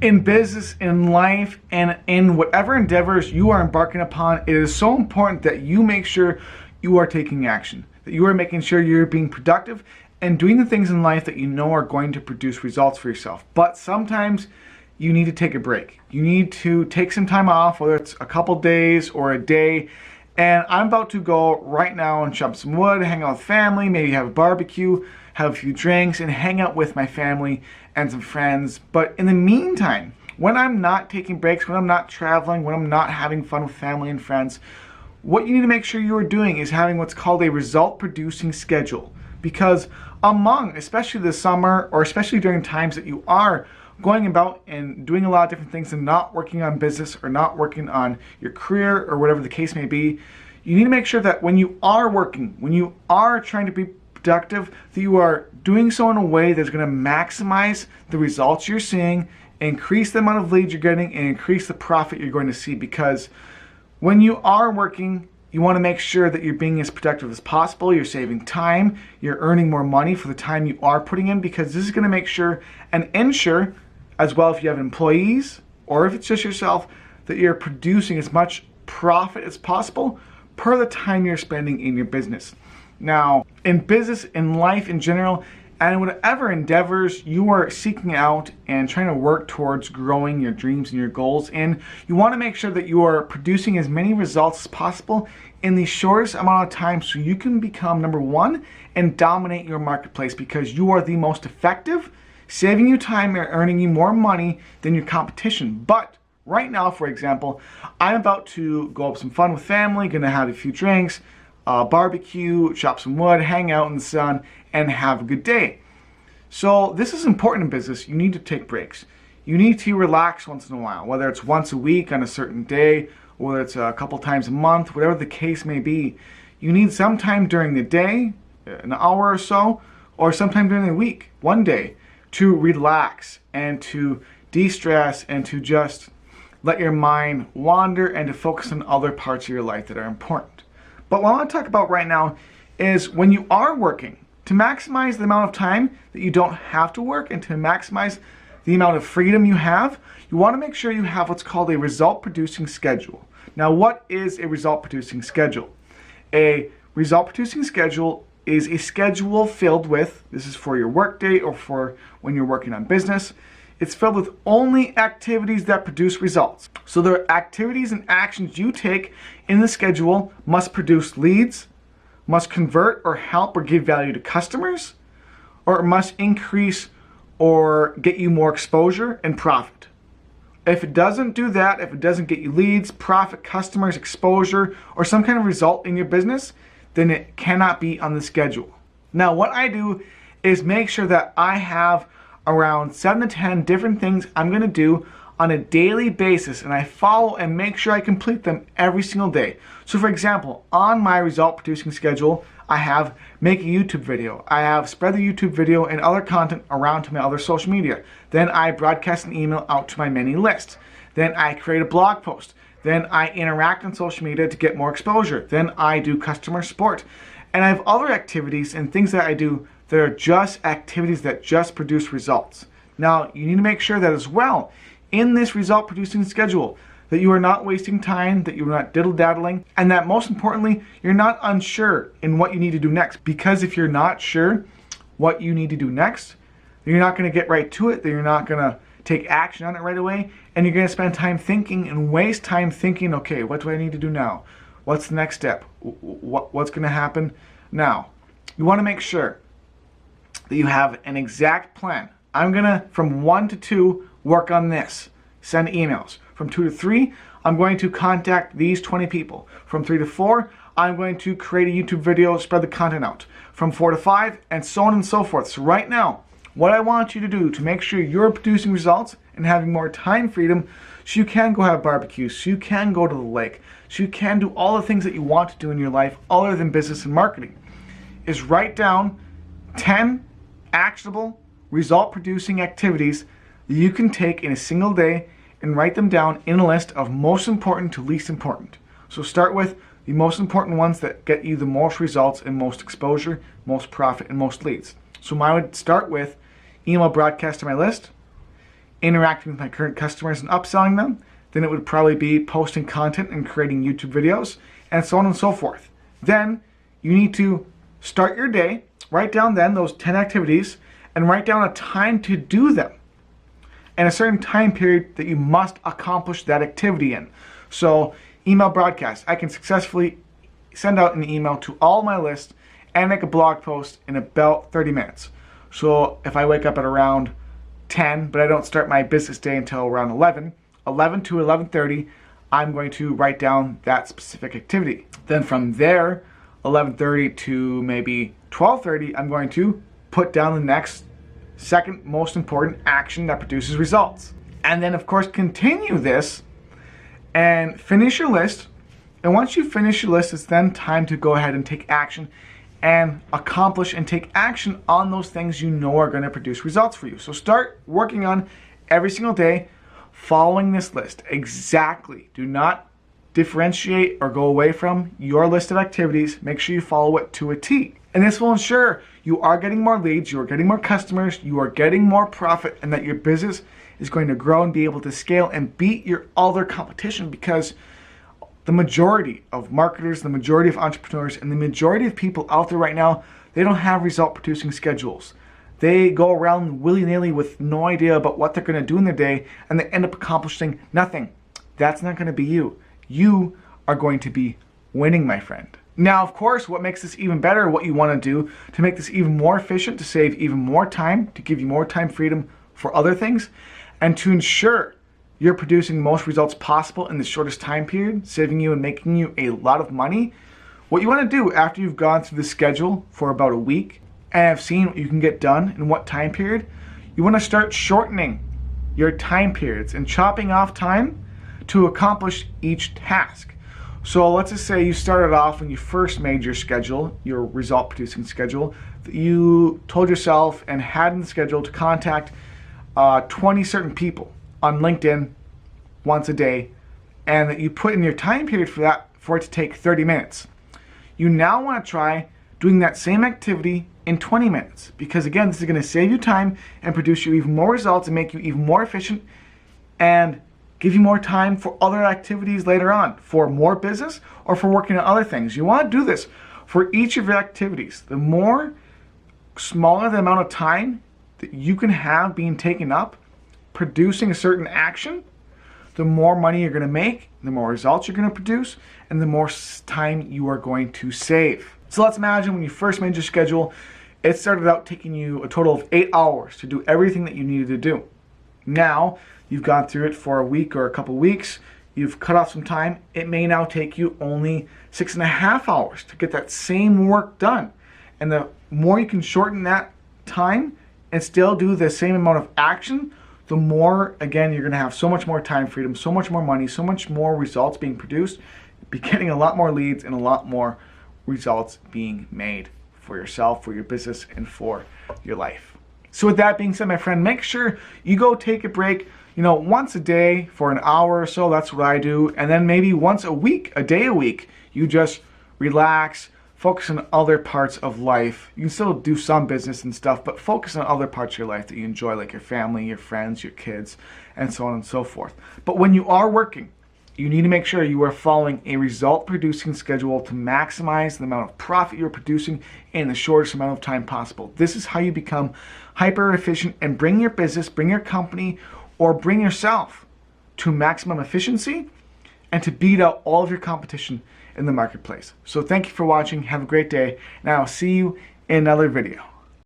In business, in life, and in whatever endeavors you are embarking upon, it is so important that you make sure you are taking action, that you are making sure you're being productive and doing the things in life that you know are going to produce results for yourself. But sometimes you need to take a break. You need to take some time off, whether it's a couple days or a day. And I'm about to go right now and chop some wood, hang out with family, maybe have a barbecue, have a few drinks, and hang out with my family and some friends. But in the meantime, when I'm not taking breaks, when I'm not traveling, when I'm not having fun with family and friends, what you need to make sure you are doing is having what's called a result-producing schedule. Because especially this summer, or especially during times that you are going about and doing a lot of different things and not working on business or not working on your career or whatever the case may be, you need to make sure that when you are working, when you are trying to be productive, that you are doing so in a way that's going to maximize the results you're seeing, increase the amount of leads you're getting, and increase the profit you're going to see. Because when you are working, you want to make sure that you're being as productive as possible, you're saving time, you're earning more money for the time you are putting in, because this is going to make sure and ensure, as well if you have employees or if it's just yourself, that you're producing as much profit as possible per the time you're spending in your business. Now, in business, in life in general, and whatever endeavors you are seeking out and trying to work towards growing your dreams and your goals in, you want to make sure that you are producing as many results as possible in the shortest amount of time so you can become number one and dominate your marketplace, because you are the most effective, saving you time and earning you more money than your competition. But right now, for example, I'm about to go have some fun with family, gonna have a few drinks, barbecue, chop some wood, hang out in the sun, and have a good day. So this is important in business. You need to take breaks. You need to relax once in a while, whether it's once a week on a certain day, whether it's a couple times a month, whatever the case may be. You need some time during the day, an hour or so, or sometime during the week, one day, to relax and to de-stress and to just let your mind wander and to focus on other parts of your life that are important. But what I want to talk about right now is when you are working, to maximize the amount of time that you don't have to work and to maximize the amount of freedom you have, you want to make sure you have what's called a result-producing schedule. Now, what is a result-producing schedule? A result-producing schedule is a schedule filled with, this is for your work day or for when you're working on business, it's filled with only activities that produce results. So the activities and actions you take in the schedule must produce leads, must convert or help or give value to customers, or it must increase or get you more exposure and profit. If it doesn't do that, if it doesn't get you leads, profit, customers, exposure, or some kind of result in your business, then it cannot be on the schedule. Now, what I do is make sure that I have around 7 to 10 different things I'm going to do on a daily basis, and I follow and make sure I complete them every single day. So for example, on my result producing schedule, I have make a YouTube video, I have spread the YouTube video and other content around to my other social media, then I broadcast an email out to my mailing list, then I create a blog post, then I interact on social media to get more exposure, then I do customer support, and I have other activities and things that I do that are just activities that just produce results. Now, you need to make sure that as well in this result producing schedule that you are not wasting time, that you're not diddle-daddling, and that most importantly, you're not unsure in what you need to do next. Because if you're not sure what you need to do next, then you're not going to get right to it, then you're not going to take action on it right away, and you're going to spend time thinking and waste time thinking, okay, what do I need to do now? What's the next step? What's going to happen now? You want to make sure that you have an exact plan. I'm going to, from 1 to 2, work on this. Send emails. From 2 to 3, I'm going to contact these 20 people. From 3 to 4, I'm going to create a YouTube video, spread the content out. From 4 to 5, and so on and so forth. So right now, what I want you to do to make sure you're producing results and having more time freedom so you can go have barbecues, so you can go to the lake, so you can do all the things that you want to do in your life other than business and marketing, is write down 10 actionable, result-producing activities that you can take in a single day and write them down in a list of most important to least important. So start with the most important ones that get you the most results and most exposure, most profit, and most leads. So I would start with email broadcast to my list, interacting with my current customers and upselling them, then it would probably be posting content and creating YouTube videos, and so on and so forth. Then you need to start your day, write down then those 10 activities, and write down a time to do them, and a certain time period that you must accomplish that activity in. So email broadcast, I can successfully send out an email to all my list and make a blog post in about 30 minutes. So if I wake up at around 10, but I don't start my business day until around 11 to 11:30, I'm going to write down that specific activity. Then from there, 11:30 to maybe 12:30, I'm going to put down the next second most important action that produces results. And then of course continue this and finish your list. And once you finish your list, it's then time to go ahead and take action and accomplish and take action on those things you know are going to produce results for you. So start working on every single day following this list exactly. Do not differentiate or go away from your list of activities. Make sure you follow it to a T. And this will ensure you are getting more leads, you are getting more customers, you are getting more profit, and that your business is going to grow and be able to scale and beat your other competition, because the majority of marketers, the majority of entrepreneurs, and the majority of people out there right now, they don't have result-producing schedules. They go around willy-nilly with no idea about what they're going to do in their day, and they end up accomplishing nothing. That's not going to be you. You are going to be winning, my friend. Now, of course, what makes this even better, what you want to do to make this even more efficient, to save even more time, to give you more time freedom for other things, and to ensure you're producing the most results possible in the shortest time period, saving you and making you a lot of money. What you want to do after you've gone through the schedule for about a week and have seen what you can get done in what time period, you want to start shortening your time periods and chopping off time to accomplish each task. So let's just say you started off when you first made your schedule, your result producing schedule, that you told yourself and had in the schedule to contact 20 certain people on LinkedIn once a day, and that you put in your time period for that for it to take 30 minutes. You now want to try doing that same activity in 20 minutes, because again, this is going to save you time and produce you even more results and make you even more efficient and give you more time for other activities later on, for more business or for working on other things. You want to do this for each of your activities. The more smaller the amount of time that you can have being taken up producing a certain action, the more money you're going to make, the more results you're going to produce, and the more time you are going to save. So let's imagine when you first made your schedule, it started out taking you a total of 8 hours to do everything that you needed to do. Now, you've gone through it for a week or a couple weeks, you've cut off some time, it may now take you only 6.5 hours to get that same work done. And the more you can shorten that time and still do the same amount of action, the more, again, you're going to have so much more time freedom, so much more money, so much more results being produced, be getting a lot more leads and a lot more results being made for yourself, for your business, and for your life. So with that being said, my friend, make sure you go take a break, once a day for an hour or so. That's what I do. And then maybe once a week, a day a week, you just relax, focus on other parts of life. You can still do some business and stuff, but focus on other parts of your life that you enjoy, like your family, your friends, your kids, and so on and so forth. But when you are working, you need to make sure you are following a result-producing schedule to maximize the amount of profit you're producing in the shortest amount of time possible. This is how you become hyper-efficient and bring your business, bring your company, or bring yourself to maximum efficiency and to beat out all of your competition in the marketplace. So thank you for watching. Have a great day, and I'll see you in another video.